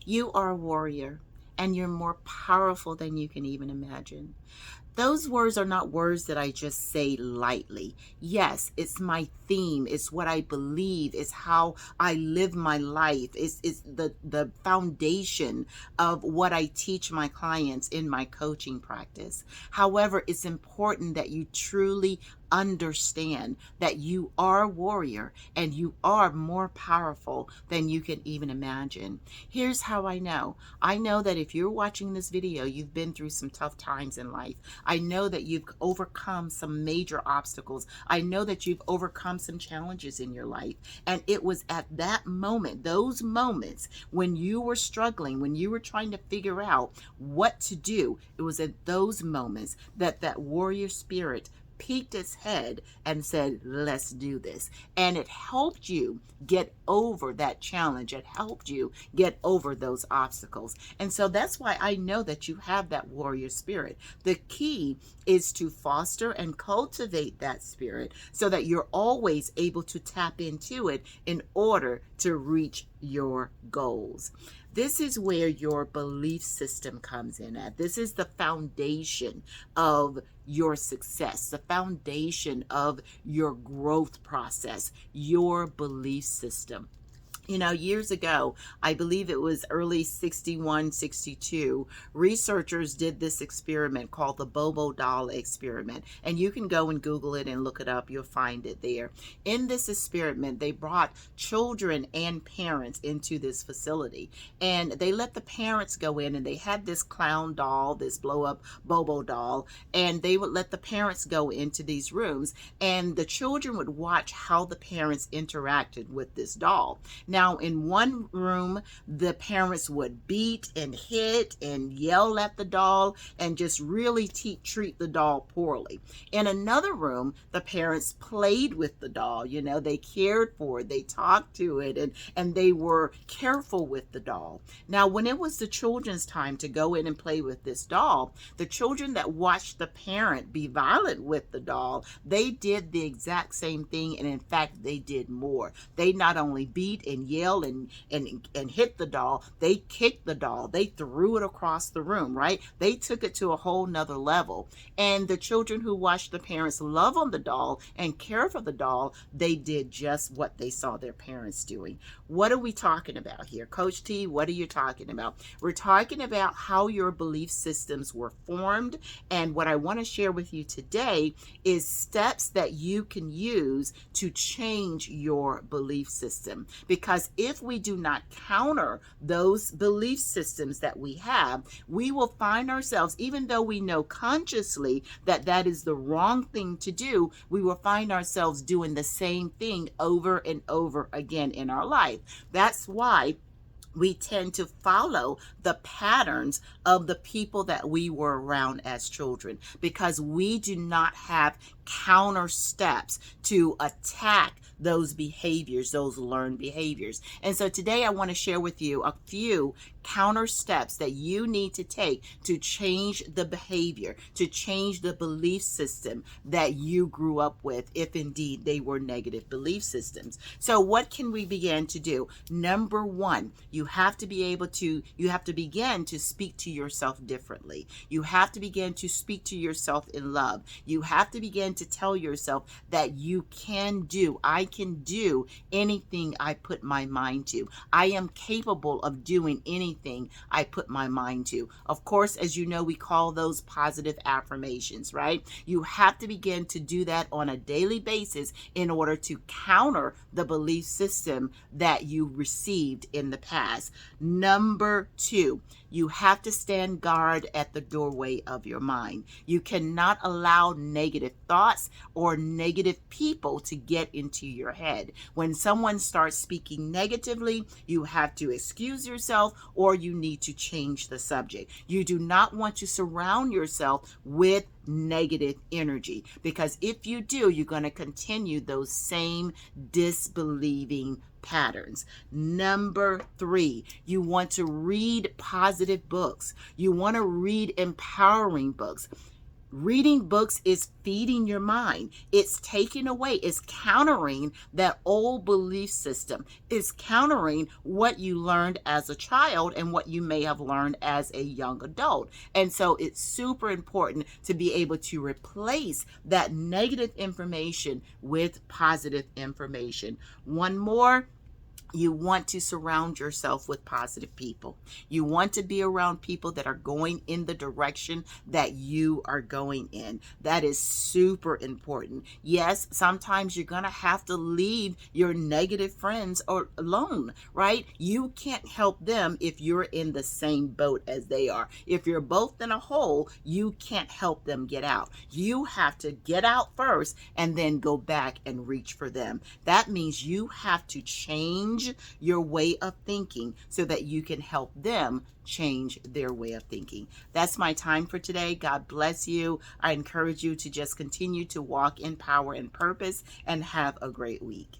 You are a warrior, and you're more powerful than you can even imagine. Those words are not words that I just say lightly. Yes, it's my theme. It's what I believe. It's how I live my life. It's the foundation of what I teach my clients in my coaching practice. However, it's important that you truly understand that you are a warrior and you are more powerful than you can even imagine. Here's how I know. I know that if you're watching this video, you've been through some tough times in life. I know that you've overcome some major obstacles. I know that you've overcome some challenges in your life. And it was at that moment, those moments when you were struggling, when you were trying to figure out what to do, it was at those moments that that warrior spirit peeked its head and said, let's do this. And it helped you get over that challenge. It helped you get over those obstacles. And so that's why I know that you have that warrior spirit. The key is to foster and cultivate that spirit so that you're always able to tap into it in order to reach your goals. This is where your belief system comes in at. This is the foundation of your success, the foundation of your growth process, your belief system. You know, years ago, I believe it was early 61, 62, researchers did this experiment called the Bobo doll experiment. And you can go and Google it and look it up. You'll find it there. In this experiment, they brought children and parents into this facility. And they let the parents go in, and they had this clown doll, this blow-up Bobo doll. And they would let the parents go into these rooms. And the children would watch how the parents interacted with this doll. Now, in one room, the parents would beat and hit and yell at the doll and just really treat the doll poorly. In another room, the parents played with the doll. You know, they cared for it, they talked to it, and they were careful with the doll. Now, when it was the children's time to go in and play with this doll, the children that watched the parent be violent with the doll, they did the exact same thing, and in fact, they did more. They not only beat and yelled and hit the doll, they kicked the doll, they threw it across the room, right? They took it to a whole nother level. And the children who watched the parents love on the doll and care for the doll, they did just what they saw their parents doing. What are we talking about here? Coach T, what are you talking about? We're talking about how your belief systems were formed. And what I want to share with you today is steps that you can use to change your belief system. Because if we do not counter those belief systems that we have, we will find ourselves, even though we know consciously that that is the wrong thing to do, we will find ourselves doing the same thing over and over again in our life. That's why we tend to follow the patterns of the people that we were around as children, because we do not have counter steps to attack those behaviors, those learned behaviors. And so today I want to share with you a few counter steps that you need to take to change the behavior, to change the belief system that you grew up with, if indeed they were negative belief systems. So what can we begin to do? Number one, you have to begin to speak to yourself differently. You have to begin to speak to yourself in love. You have to begin to tell yourself that you can do, I can do anything I put my mind to. I am capable of doing anything I put my mind to. Of course, as you know, we call those positive affirmations, right? You have to begin to do that on a daily basis in order to counter the belief system that you received in the past. Number two, you have to stand guard at the doorway of your mind. You cannot allow negative thoughts or negative people to get into your head. When someone starts speaking negatively, you have to excuse yourself, or you need to change the subject. You do not want to surround yourself with negative energy, because if you do, you're going to continue those same disbelieving patterns. Number three, you want to read positive books. You want to read empowering books. Reading books is feeding your mind. It's taking away, it's countering that old belief system. It's countering what you learned as a child and what you may have learned as a young adult. And so it's super important to be able to replace that negative information with positive information. One more, you want to surround yourself with positive people. You want to be around people that are going in the direction that you are going in. That is super important. Yes, sometimes you're going to have to leave your negative friends alone, right? You can't help them if you're in the same boat as they are. If you're both in a hole, you can't help them get out. You have to get out first and then go back and reach for them. That means you have to change your way of thinking so that you can help them change their way of thinking. That's my time for today. God bless you. I encourage you to just continue to walk in power and purpose and have a great week.